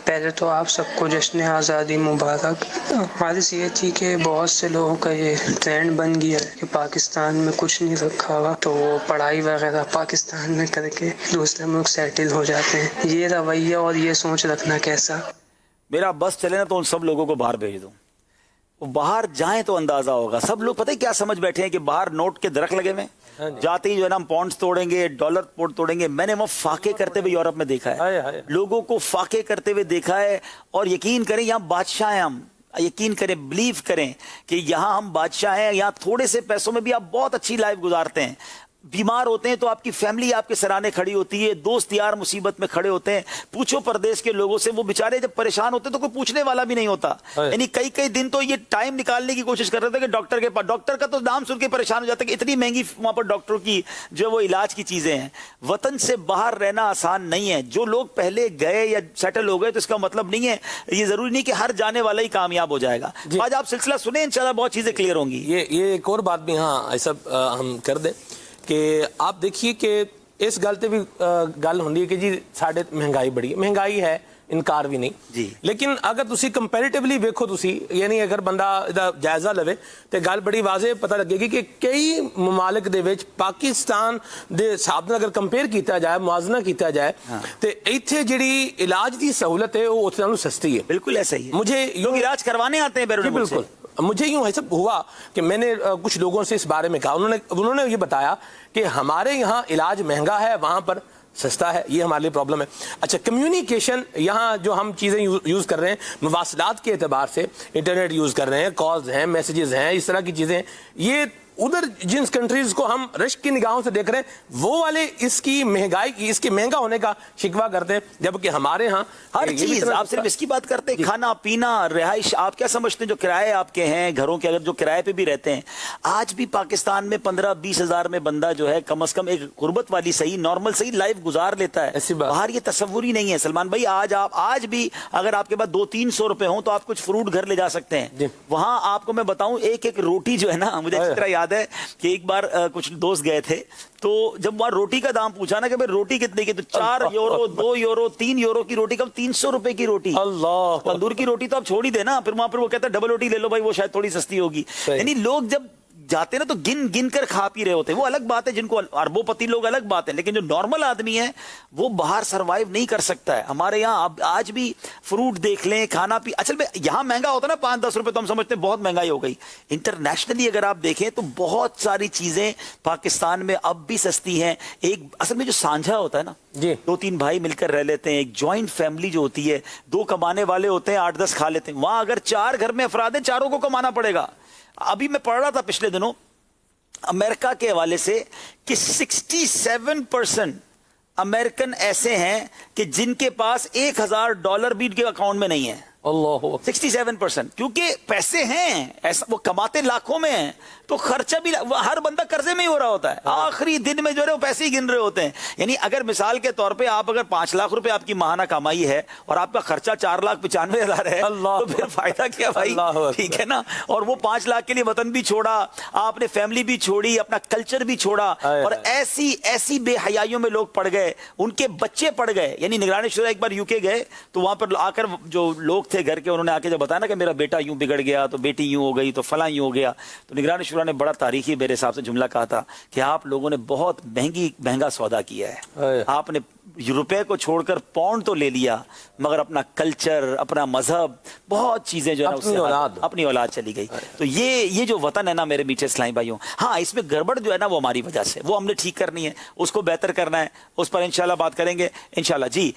پہلے تو آپ سب کو جشن آزادی مبارک۔ غرض یہ تھی کہ بہت سے لوگوں کا یہ ٹرینڈ بن گیا ہے کہ پاکستان میں کچھ نہیں رکھا ہوا تو وہ پڑھائی وغیرہ پاکستان میں کر کے دوسرے ملک سیٹل ہو جاتے ہیں۔ یہ رویہ اور یہ سوچ رکھنا کیسا؟ میرا بس چلے نا تو ان سب لوگوں کو باہر بھیج دوں، وہ باہر جائیں تو اندازہ ہوگا۔ سب لوگ پتہ ہے کیا سمجھ بیٹھے ہیں کہ باہر نوٹ کے درخت لگے ہوئے ہیں، جاتے ہی جو ہے نا ہم پاؤنڈز توڑیں گے، ڈالر توڑیں گے۔ میں نے وہ فاقے کرتے ہوئے یورپ میں دیکھا ہے، لوگوں کو فاقے کرتے ہوئے دیکھا ہے، اور یقین کریں یہاں بادشاہ ہیں ہم، یقین کریں، بلیو کریں کہ یہاں ہم بادشاہ ہیں، یہاں تھوڑے سے پیسوں میں بھی آپ بہت اچھی لائف گزارتے ہیں۔ بیمار ہوتے ہیں تو آپ کی فیملی آپ کے سرانے کھڑی ہوتی ہے، دوست یار مصیبت میں کھڑے ہوتے ہیں۔ پوچھو پردیش کے لوگوں سے، وہ بیچارے جب پریشان ہوتے ہیں تو کوئی پوچھنے والا بھی نہیں ہوتا۔ یعنی کئی دن تو یہ ٹائم نکالنے کی کوشش کر رہے تھے کہ ڈاکٹر کے پاس، ڈاکٹر کا تو نام سن کے پریشان ہو جاتا ہے کہ اتنی مہنگی وہاں پر ڈاکٹر کی جو وہ علاج کی چیزیں ہیں۔ وطن سے باہر رہنا آسان نہیں ہے۔ جو لوگ پہلے گئے یا سیٹل ہو گئے تو اس کا مطلب نہیں ہے، یہ ضروری نہیں کہ ہر جانے والا ہی کامیاب ہو جائے گا۔ آج آپ سلسلہ سنیں، انشاءاللہ بہت چیزیں کلیئر ہوں گی۔ یہ ایک اور بات بھی ہاں ایسا ہم کر دیں کہ آپ دیکھیے کہ اس گل تے بھی گل ہوندی ہے کہ جی ساڈے مہنگائی بڑی ہے، مہنگائی ہے، انکار بھی نہیں جی، لیکن اگر تسی کمپیریٹیولی ویکھو، تسی یعنی اگر بندہ دا جائزہ لوے تے گل بڑی واضح پتہ لگے گی کہ کئی ممالک دے وچ پاکستان دے حساب نال اگر کمپیئر کیتا جائے، موازنہ کیتا جائے تے ایتھے جڑی علاج دی سہولت ہے وہ اتنے نالوں سستی ہے۔ بالکل ایسا ہی ہے، مجھے لوگ علاج کروانے آتے ہیں بیرون ملک سے۔ بالکل مجھے یوں ایسا ہوا کہ میں نے کچھ لوگوں سے اس بارے میں کہا، انہوں نے یہ بتایا کہ ہمارے یہاں علاج مہنگا ہے، وہاں پر سستا ہے، یہ ہمارے لیے پرابلم ہے۔ اچھا، کمیونیکیشن یہاں جو ہم چیزیں یوز کر رہے ہیں مواصلات کے اعتبار سے، انٹرنیٹ یوز کر رہے ہیں، کالز ہیں، میسیجز ہیں، اس طرح کی چیزیں ہیں، یہ ادھر جن کنٹریز کو ہم رشک کی نگاہوں سے دیکھ رہے ہیں وہ والے اس کی مہنگائی کی، اس کے مہنگا ہونے کا شکوہ کرتے ہیں، جبکہ ہمارے ہاں ہر چیز آپ صرف اس کی بات کرتے ہیں، کھانا پینا، رہائش۔ آپ کیا سمجھتے ہیں جو کرائے آپ کے ہیں گھروں کے، اگر جو کرائے پہ بھی رہتے ہیں، آج بھی پاکستان میں 15-20 ہزار میں بندہ جو ہے کم از کم ایک غربت والی صحیح نارمل صحیح لائف گزار لیتا ہے۔ باہر یہ تصور ہی نہیں ہے سلمان بھائی۔ آج بھی اگر آپ کے پاس 200-300 روپے ہوں تو آپ کچھ فروٹ گھر لے جا سکتے ہیں۔ وہاں آپ کو میں بتاؤں، ایک روٹی جو ہے نا، مجھے اچھی طرح یاد ہے کہ ایک بار کچھ دوست گئے تھے تو جب وہاں روٹی کا دام پوچھا نا کہ بھائی روٹی کتنے کی، تو 4 یورو 2 یورو 3 یورو کی روٹی، کم 300 روپے کی روٹی۔ اللہ، تندور کی روٹی تو آپ چھوڑ ہی دے نا، پھر وہاں پر وہ کہتا ہے ڈبل روٹی لے لو بھائی، وہ شاید تھوڑی سستی ہوگی۔ یعنی لوگ جب جاتے ہیں نا تو گن کر کھا پی رہے ہوتے ہیں۔ وہ الگ بات ہے، جن کو اربوں پتی لوگ الگ بات ہے، لیکن جو نارمل آدمی ہے وہ باہر سروائیو نہیں کر سکتا ہے۔ ہمارے یہاں آج بھی فروٹ دیکھ لیں، کھانا پی، اصل میں یہاں مہنگا ہوتا ہے نا 5-10 روپے تو ہم سمجھتے ہیں بہت مہنگائی ہو گئی۔ انٹرنیشنلی اگر آپ دیکھیں تو بہت ساری چیزیں پاکستان میں اب بھی سستی ہیں۔ ایک اصل میں جو سانجھا ہوتا ہے نا، 2-3 بھائی مل کر رہ لیتے ہیں، ایک جوائنٹ فیملی جو ہوتی ہے، 2 کمانے والے ہوتے ہیں، 8-10 کھا لیتے ہیں۔ وہاں اگر 4 گھر میں افراد ہیں، 4 کو کمانا پڑے گا۔ ابھی میں پڑھ رہا تھا پچھلے دنوں امریکہ کے حوالے سے کہ 67% امریکن ایسے ہیں کہ جن کے پاس $1000 بھی ان کے اکاؤنٹ میں نہیں ہے۔ اللہ، 67%، کیونکہ پیسے ہیں، ایسا وہ کماتے لاکھوں میں ہیں تو خرچہ بھی ہر بندہ قرضے میں ہی ہو رہا ہوتا ہے۔ آخری دن میں جو ہے وہ پیسے ہی گن رہے ہوتے ہیں۔ یعنی اگر مثال کے طور پہ آپ اگر 5 لاکھ روپے آپ کی ماہانہ کمائی ہے اور آپ کا خرچہ 4,95,000 ہے تو پھر فائدہ کیا بھائی؟ ٹھیک ہے نا۔ اور وہ 5 لاکھ کے لیے وطن بھی چھوڑا، آپ نے فیملی بھی چھوڑی، اپنا کلچر بھی چھوڑا، اور ایسی بے حیائیوں میں لوگ پڑ گئے، ان کے بچے پڑ گئے۔ یعنی نگران شورا ایک بار UK گئے تو وہاں پر آ کر جو لوگ تھے گھر کے، انہوں نے آ کے جب بتایا نا کہ میرا بیٹا یوں بگڑ گیا، تو بیٹی یوں ہو گئی، تو فلاں یوں ہو گیا، تو نگران شورا نے بڑا تاریخی میرے حساب سے جملہ کہا تھا کہ آپ لوگوں نے بہت مہنگا سودا کیا ہے۔ آپ نے روپے کو چھوڑ کر پاؤنڈ تو لے لیا، مگر اپنا کلچر، اپنا مذہب، بہت چیزیں جو ہے نا اپنی اولاد چلی گئی۔ تو یہ جو وطن ہے نا میرے میٹھے اسلامی بھائیوں، ہاں اس میں گڑبڑ جو ہے نا وہ ہماری وجہ سے، وہ ہم نے ٹھیک کرنی ہے، اس کو بہتر کرنا ہے، اس پر انشاءاللہ بات کریں گے انشاءاللہ۔ جی